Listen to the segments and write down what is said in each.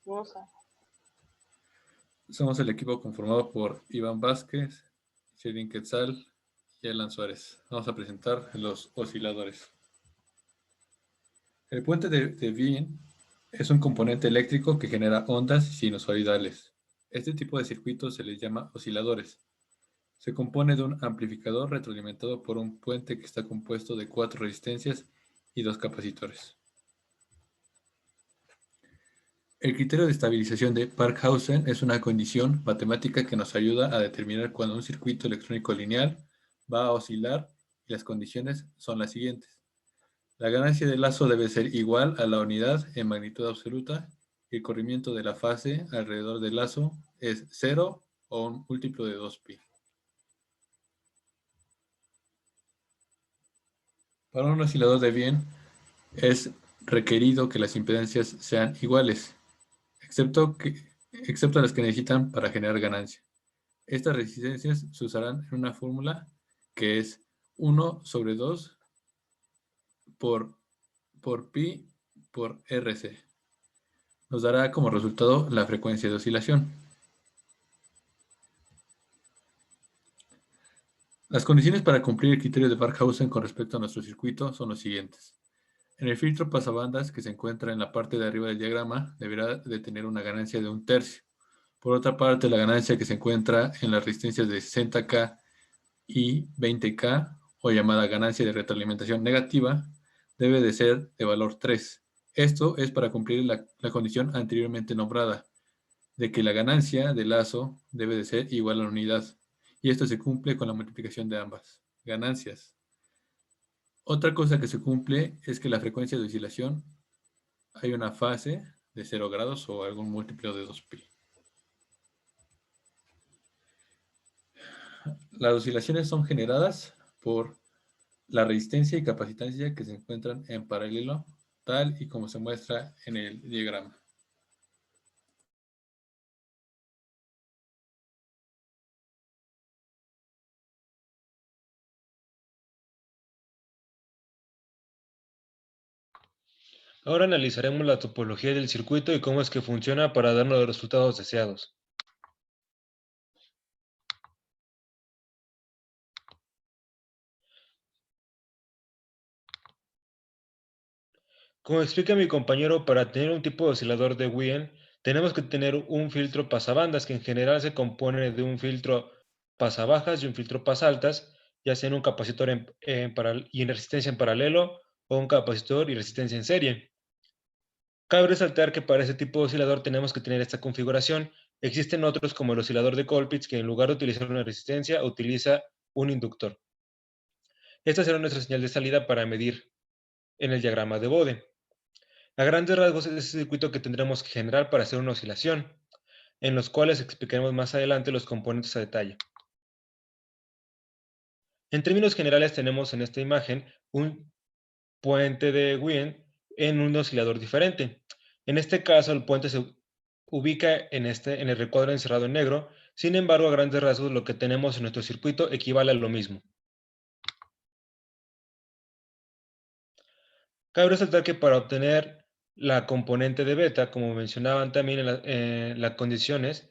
Rosa. Somos el equipo conformado por Iván Vázquez, Sherin Quetzal y Alan Suárez. Vamos a presentar los osciladores. El puente de Wien es un componente eléctrico que genera ondas sinusoidales. Este tipo de circuitos se les llama osciladores. Se compone de un amplificador retroalimentado por un puente que está compuesto de 4 resistencias y 2 capacitores. El criterio de estabilización de Barkhausen es una condición matemática que nos ayuda a determinar cuando un circuito electrónico lineal va a oscilar y las condiciones son las siguientes. La ganancia del lazo debe ser igual a la unidad en magnitud absoluta y el corrimiento de la fase alrededor del lazo es 0 o un múltiplo de 2pi. Para un oscilador de Wien es requerido que las impedancias sean iguales, excepto las que necesitan para generar ganancia. Estas resistencias se usarán en una fórmula que es 1 sobre 2 por pi por RC. Nos dará como resultado la frecuencia de oscilación. Las condiciones para cumplir el criterio de Barkhausen con respecto a nuestro circuito son los siguientes. En el filtro pasabandas que se encuentra en la parte de arriba del diagrama deberá de tener una ganancia de 1/3. Por otra parte, la ganancia que se encuentra en las resistencias de 60K y 20K, o llamada ganancia de retroalimentación negativa, debe de ser de valor 3. Esto es para cumplir la condición anteriormente nombrada, de que la ganancia del lazo debe de ser igual a la unidad, y esto se cumple con la multiplicación de ambas ganancias. Otra cosa que se cumple es que la frecuencia de oscilación hay una fase de 0 grados o algún múltiplo de 2pi. Las oscilaciones son generadas por la resistencia y capacitancia que se encuentran en paralelo, tal y como se muestra en el diagrama. Ahora analizaremos la topología del circuito y cómo es que funciona para darnos los resultados deseados. Como explica mi compañero, para tener un tipo de oscilador de Wien, tenemos que tener un filtro pasabandas que en general se compone de un filtro pasabajas y un filtro pasaltas, ya sea en un capacitor y en resistencia en paralelo o un capacitor y resistencia en serie. Cabe resaltar que para este tipo de oscilador tenemos que tener esta configuración. Existen otros como el oscilador de Colpitts que en lugar de utilizar una resistencia utiliza un inductor. Esta será nuestra señal de salida para medir en el diagrama de Bode. A grandes rasgos es ese circuito que tendremos que generar para hacer una oscilación, en los cuales explicaremos más adelante los componentes a detalle. En términos generales tenemos en esta imagen un puente de Wien en un oscilador diferente. En este caso el puente se ubica en el recuadro encerrado en negro, sin embargo a grandes rasgos lo que tenemos en nuestro circuito equivale a lo mismo. Cabe resaltar que para obtener la componente de beta, como mencionaban también en las condiciones,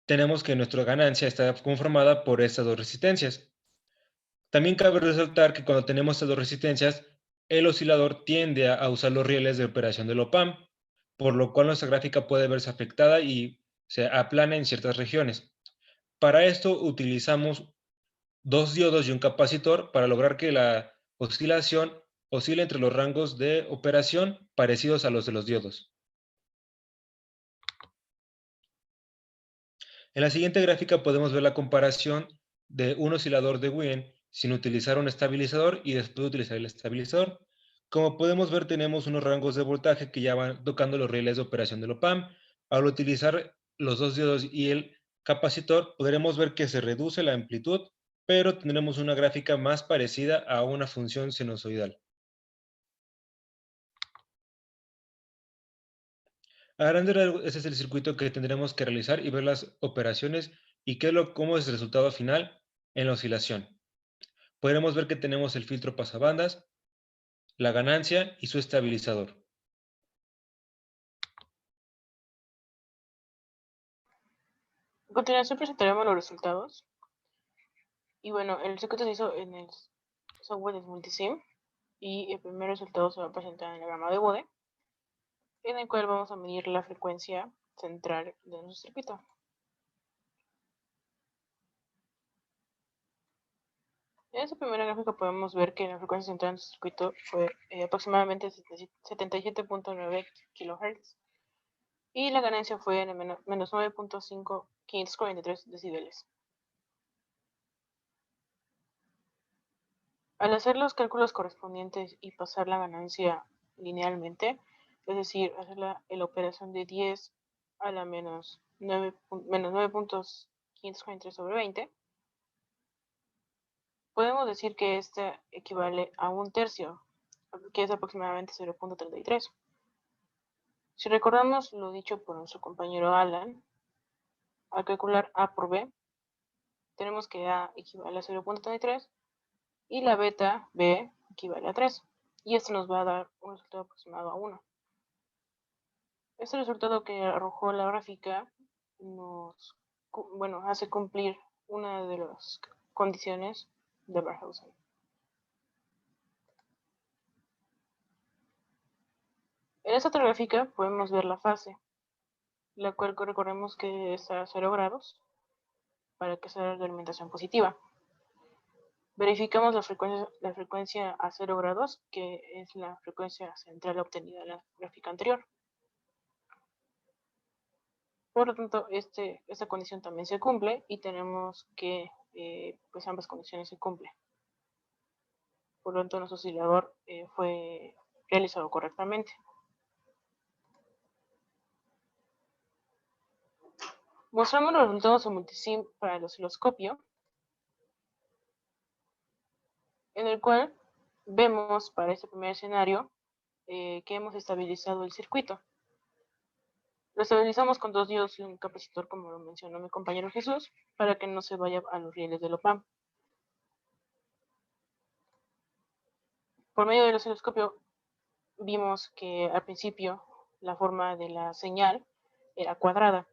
tenemos que nuestra ganancia está conformada por estas dos resistencias. También cabe resaltar que cuando tenemos estas dos resistencias, el oscilador tiende a usar los rieles de operación del OPAMP, por lo cual nuestra gráfica puede verse afectada y se aplana en ciertas regiones. Para esto utilizamos dos diodos y un capacitor para lograr que la oscilación oscile entre los rangos de operación parecidos a los de los diodos. En la siguiente gráfica podemos ver la comparación de un oscilador de Wien sin utilizar un estabilizador y después de utilizar el estabilizador. Como podemos ver, tenemos unos rangos de voltaje que ya van tocando los rieles de operación del OPAMP. Al utilizar los dos diodos y el capacitor, podremos ver que se reduce la amplitud, pero tendremos una gráfica más parecida a una función sinusoidal. A grandes rasgos, ese es el circuito que tendremos que realizar y ver las operaciones y cómo es el resultado final en la oscilación. Podremos ver que tenemos el filtro pasabandas, la ganancia y su estabilizador. A continuación presentaremos los resultados. Y bueno, el circuito se hizo en el software de Multisim y el primer resultado se va a presentar en el diagrama de Bode, en el cual vamos a medir la frecuencia central de nuestro circuito. En esta primera gráfica podemos ver que la frecuencia central de nuestro circuito fue aproximadamente 77.9 kHz y la ganancia fue de menos 9.543 decibeles. Al hacer los cálculos correspondientes y pasar la ganancia linealmente, es decir, hacer la operación de 10 a la menos 9.543 sobre 20, podemos decir que este equivale a un tercio, que es aproximadamente 0.33. Si recordamos lo dicho por nuestro compañero Alan, al calcular A por B, tenemos que A equivale a 0.33 y la beta B equivale a 3. Y esto nos va a dar un resultado aproximado a 1. Este resultado que arrojó la gráfica nos hace cumplir una de las condiciones de Barkhausen. En esta otra gráfica podemos ver la fase, la cual recordemos que está a 0 grados para que sea de alimentación positiva. Verificamos la frecuencia a 0 grados, que es la frecuencia central obtenida en la gráfica anterior. Por lo tanto, esta condición también se cumple y tenemos que pues ambas condiciones se cumplen. Por lo tanto, nuestro oscilador fue realizado correctamente. Mostramos los resultados de Multisim para el osciloscopio, en el cual vemos para este primer escenario que hemos estabilizado el circuito. Lo estabilizamos con 2 diodos y un capacitor, como lo mencionó mi compañero Jesús, para que no se vaya a los rieles del op-amp. Por medio del osciloscopio vimos que al principio la forma de la señal era cuadrada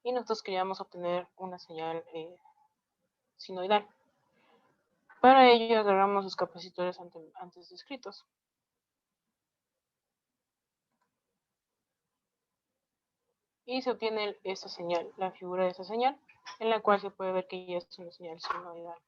y nosotros queríamos obtener una señal sinoidal. Para ello agarramos los capacitores antes descritos. Y se obtiene esta señal, la figura de esta señal, en la cual se puede ver que ya es una señal sinoidal.